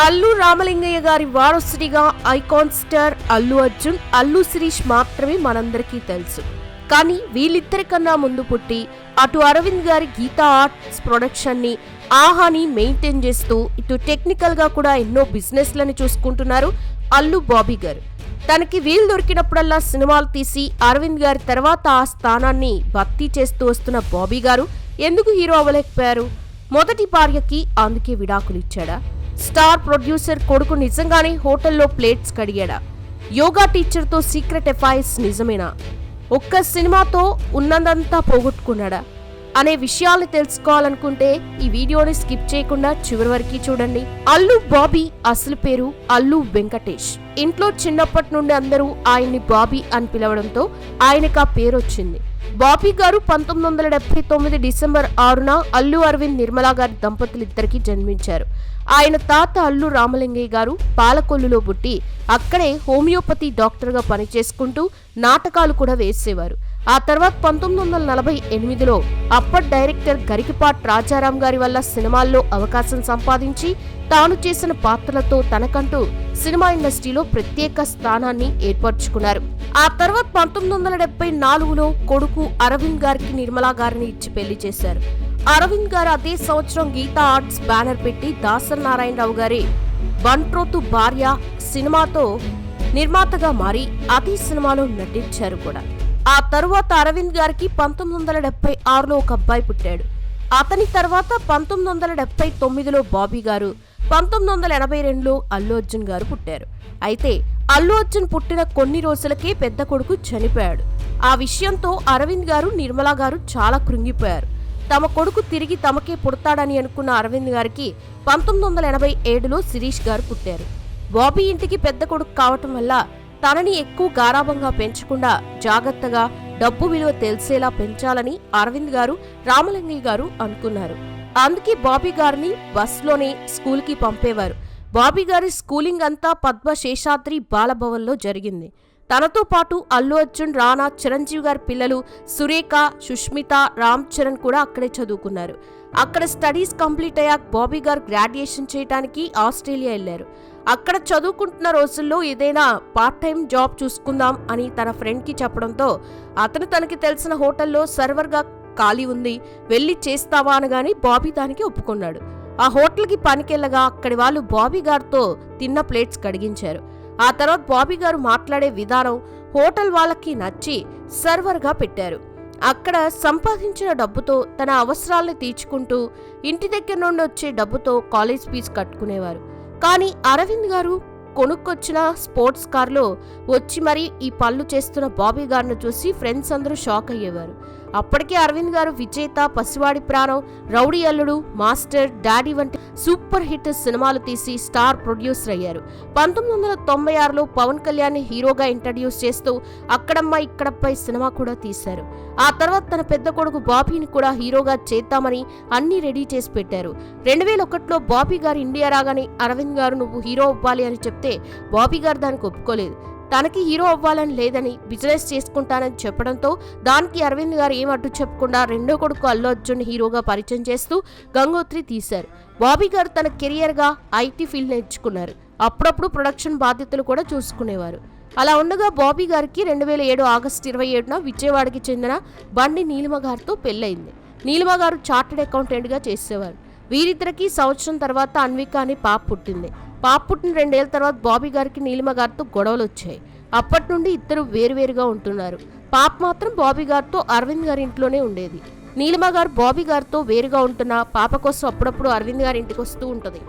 అల్లు రామలింగయ్య గారి వారసుడిగా icon star Allu Arjun, Allu Sirish మాత్రమే మనందరికీ తెలుసు. కానీ వీళ్ళిద్దరికన్నా ముందు పుట్టి అటు అరవింద్ గారి గీతా ఆర్ట్స్ ప్రొడక్షన్ ని, ఆహాని మెయింటైన్ చేస్తూ ఇటు టెక్నికల్ గా కూడా ఎన్నో బిజినెస్లని చూసుకుంటున్నారు అల్లు బాబీ గారు. తనకి వీలు దొరికినప్పుడల్లా సినిమాలు తీసి అరవింద్ గారి తర్వాత ఆ స్థానాన్ని భర్తీ చేస్తూ వస్తున్న బాబీ గారు ఎందుకు హీరో అవ్వలేకపోయారు? మొదటి భార్యకి అందుకే విడాకులు ఇచ్చాడా? స్టార్ ప్రొడ్యూసర్ కొడుకు నిజంగానే హోటల్లో ప్లేట్స్ కడిగాడా? యోగా టీచర్తో సీక్రెట్ అఫైర్స్ నిజమేనా? ఒక్క సినిమాతో ఉన్నదంతా పోగొట్టుకున్నాడా అనే విషయాలు తెలుసుకోవాలనుకుంటే ఈ వీడియోని స్కిప్ చేయకుండా చివరి వరకు చూడండి. అల్లు బాబీ అసలు పేరు అల్లు వెంకటేష్. ఇంట్లో చిన్నప్పటి నుండి అందరూ ఆయన్ని బాబీ అని పిలవడంతో ఆయనకు ఆ పేరు వచ్చింది. బాబీ గారు 1979 డిసెంబర్ 6న అల్లు అరవింద్ నిర్మలా గారి దంపతులిద్దరికీ జన్మించారు. ఆయన తాత అల్లు రామలింగయ్య గారు పాలకొల్లులో పుట్టి అక్కడే హోమియోపతి డాక్టర్గా పనిచేసుకుంటూ నాటకాలు కూడా వేసేవారు. ఆ తర్వాత 1948లో అప్పటి డైరెక్టర్ గరికపాటి రాజారాం గారి వల్ల సినిమాల్లో అవకాశం సంపాదించి తాను చేసిన పాత్రలతో తనకంటూ సినిమా ఇండస్ట్రీలో ప్రత్యేక స్థానాన్ని ఏర్పరచుకున్నారు. ఆ తర్వాత 1974లో కొడుకు అరవింద్ గారికి నిర్మలా గారిని ఇచ్చి పెళ్లి చేశారు. అరవింద్ గారు అదే సంవత్సరం గీతా ఆర్ట్స్ బ్యానర్ పెట్టి దాసరి నారాయణరావు గారి బంట్రోతు భార్య సినిమాతో నిర్మాతగా మారి అదే సినిమాలో నటించారు కూడా. ఆ తరువాత అరవింద్ గారికి 1976లో ఒక అబ్బాయి పుట్టాడు. అతని తర్వాత 1979లో బాబీ గారు, 1982లో అల్లు అర్జున్ గారు పుట్టారు. అయితే అల్లు అర్జున్ పుట్టిన కొన్ని రోజులకే పెద్ద కొడుకు చనిపోయాడు. ఆ విషయంతో అరవింద్ గారు, నిర్మలా గారు చాలా కృంగిపోయారు. తమ కొడుకు తిరిగి తమకే పుడతాడని అనుకున్న అరవింద్ గారికి 1987లో శిరీష్ గారు పుట్టారు. బాబీ ఇంటికి పెద్ద కొడుకు కావటం వల్ల తనని ఎక్కువ గారాబంగా పెంచకుండా జాగ్రత్తగా డబ్బు విలువ తెలిసేలా పెంచాలని అరవింద్ గారు, రామలింగయ్య గారు అనుకున్నారు. అందుకే బాబీ గారిని బస్లోనే స్కూల్కి పంపేవారు. బాబీ గారి స్కూలింగ్ అంతా పద్మశేషాద్రి బాలభవన్లో జరిగింది. తనతో పాటు అల్లు అర్జున్, రానా, చిరంజీవి గారి పిల్లలు సురేఖ, సుష్మిత, రామ్ చరణ్ కూడా అక్కడే చదువుకున్నారు. అక్కడ స్టడీస్ కంప్లీట్ అయ్యాక బాబీ గారు గ్రాడ్యుయేషన్ చేయడానికి ఆస్ట్రేలియా వెళ్లారు. అక్కడ చదువుకుంటున్న రోజుల్లో ఏదైనా పార్ట్ టైం జాబ్ చూసుకుందాం అని తన ఫ్రెండ్కి చెప్పడంతో అతను తనకి తెలిసిన హోటల్లో సర్వర్గా ఖాళీ ఉంది, వెళ్ళి చేస్తావా అనగానే బాబీ దానికి ఒప్పుకున్నాడు. ఆ హోటల్కి పనికెళ్ళగా అక్కడి వాళ్ళు బాబీ గారితో తిన్న ప్లేట్స్ కడిగించారు. ఆ తర్వాత బాబీ గారు మాట్లాడే విధానం హోటల్ వాళ్ళకి నచ్చి సర్వర్గా పెట్టారు. అక్కడ సంపాదించిన డబ్బుతో తన అవసరాలను తీర్చుకుంటూ ఇంటి దగ్గర నుండి వచ్చే డబ్బుతో కాలేజ్ ఫీజు కట్టుకునేవారు. కానీ అరవింద్ గారు కొనుక్కొచ్చిన స్పోర్ట్స్ కార్లో వచ్చి మరీ ఈ పనులు చేస్తున్న బాబీ గారిని చూసి ఫ్రెండ్స్ అందరూ షాక్ అయ్యేవారు. అప్పటికే అరవింద్ గారు విజేత, పసివాడి ప్రాణం, రౌడీ అల్లుడు, మాస్టర్, డాడీ వంటి సూపర్ హిట్ సినిమాలు తీసి స్టార్ ప్రొడ్యూసర్ అయ్యారు. 1996లో పవన్ కళ్యాణ్ హీరోగా ఇంట్రడ్యూస్ చేస్తూ అక్కడమ్మ ఇక్కడపై సినిమా కూడా తీశారు. ఆ తర్వాత తన పెద్ద కొడుకు బాబీని కూడా హీరోగా చేద్దామని అన్ని రెడీ చేసి పెట్టారు. 2001లో బాబీ గారు ఇండియా రాగానే అరవింద్ గారు నువ్వు హీరో అవ్వాలి అని చెప్తే బాబీ గారు దానికి ఒప్పుకోలేదు. తనకి హీరో అవ్వాలని లేదని, బిజినెస్ చేసుకుంటానని చెప్పడంతో దానికి అరవింద్ గారు ఏం అడ్డు చెప్పకుండా రెండో కొడుకు అల్లు అర్జున్ హీరోగా పరిచయం చేస్తూ గంగోత్రి తీశారు. బాబీ గారు తన కెరియర్గా ఐటీ ఫీల్డ్ నేర్చుకున్నారు. అప్పుడప్పుడు ప్రొడక్షన్ బాధ్యతలు కూడా చూసుకునేవారు. అలా ఉండగా బాబీ గారికి 2007 ఆగస్టు 27న విజయవాడకి చెందిన బండి నీలిమ గారితో పెళ్లయింది. నీలిమ గారు చార్టెడ్ అకౌంటెంట్గా చేసేవారు. వీరిద్దరికీ సంవత్సరం తర్వాత అన్విక అనే పాప పుట్టింది. పాప పుట్టిన 2 ఏళ్ల తర్వాత బాబీ గారికి నీలిమ గారితో గొడవలు వచ్చాయి. అప్పటి నుండి ఇద్దరు వేరువేరుగా ఉంటున్నారు. పాప మాత్రం బాబీ గారితో అరవింద్ గారి ఇంట్లోనే ఉండేది. నీలిమ గారు బాబీ గారితో వేరుగా ఉంటున్న పాప కోసం అప్పుడప్పుడు అరవింద్ గారి ఇంటికి వస్తూ ఉంటుంది.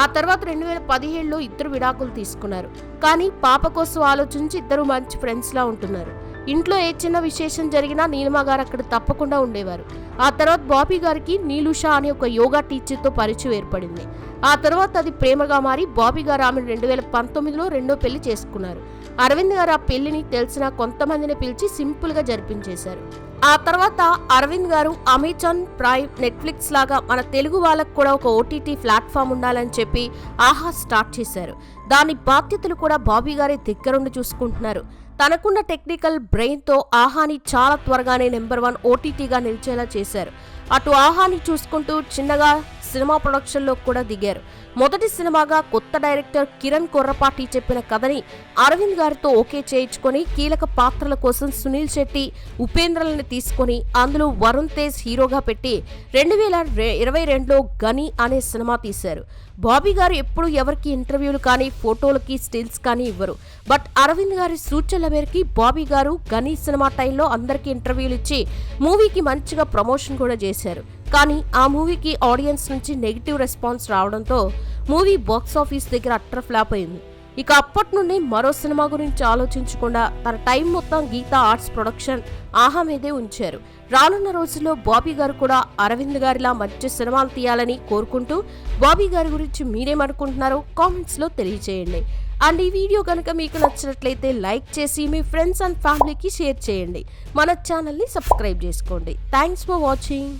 ఆ తర్వాత 2017లో ఇద్దరు విడాకులు తీసుకున్నారు. కానీ పాప కోసం ఆలోచించి ఇద్దరు మంచి ఫ్రెండ్స్లా ఉంటున్నారు. ఇంట్లో ఏ చిన్న విశేషం జరిగినా నీలిమ గారు అక్కడ తప్పకుండా ఉండేవారు. ఆ తర్వాత బాబీ గారికి నీలుషా అనే ఒక యోగా టీచర్తో పరిచయం ఏర్పడింది. ఆ తర్వాత అది ప్రేమగా మారి బాబీ గారు ఆమెను 2019లో రెండో పెళ్లి చేసుకున్నారు. అరవింద్ గారు ఆ పెళ్లిని తెలిసిన కొంతమందిని పిలిచి సింపుల్ గా జరిపించేశారు. ఆ తర్వాత అరవింద్ గారు అమెజాన్ ప్రైమ్, నెట్ఫ్లిక్స్ లాగా మన తెలుగు వాళ్ళకు కూడా ఒక ఓటీటీ ప్లాట్ఫామ్ ఉండాలని చెప్పి ఆహా స్టార్ట్ చేశారు. దాని బాధ్యతలు కూడా బాబీ గారే దగ్గరుండి చూసుకుంటున్నారు. తనకున్న టెక్నికల్ బ్రెయిన్తో ఆహాని చాలా త్వరగానే నెంబర్ 1 ఓటీటీగా నిలిచేలా చేశారు. అటు ఆహాని చూసుకుంటూ చిన్నగా సినిమా ప్రొడక్షన్లో కూడా దిగారు. మొదటి సినిమాగా కొత్త డైరెక్టర్ కిరణ్ కొర్రపాటి చెప్పిన కథని అరవింద్ గారితో ఓకే చేయించుకొని కీలక పాత్రల కోసం సునీల్ శెట్టి, ఉపేంద్రలని తీసుకొని అందులో వరుణ్ తేజ్ హీరోగా పెట్టి 2022లో గని అనే సినిమా తీశారు. బాబీ గారు ఎప్పుడు ఎవరికి ఇంటర్వ్యూలు కానీ ఫోటోలకి స్టిల్స్ కానీ ఇవ్వరు. బట్ అరవింద్ గారి సూచనల మేరకి బాబీ గారు గని సినిమా టైంలో అందరికీ ఇంటర్వ్యూలు ఇచ్చి మూవీకి మంచిగా ప్రమోషన్ కూడా చేశారు. కానీ ఆ మూవీకి ఆడియన్స్ నుంచి నెగిటివ్ రెస్పాన్స్ రావడంతో మూవీ బాక్సాఫీస్ దగ్గర అట్టర్ ఫ్లాప్ అయింది. ఇక అప్పటి నుండి మరో సినిమా గురించి ఆలోచించకుండా తన టైం మొత్తం గీతా ఆర్ట్స్ ప్రొడక్షన్ ఆహా మీదే ఉంచారు. రానున్న రోజుల్లో బాబీ గారు కూడా అరవింద్ గారిలా మంచి సినిమాలు తీయాలని కోరుకుంటూ బాబీ గారి గురించి మీరేమనుకుంటున్నారో కామెంట్స్ లో తెలియజేయండి. అండ్ ఈ వీడియో కనుక మీకు నచ్చినట్లయితే లైక్ చేసి మీ ఫ్రెండ్స్ అండ్ ఫ్యామిలీకి షేర్ చేయండి. మన ఛానల్ని సబ్స్క్రైబ్ చేసుకోండి. Thanks for watching.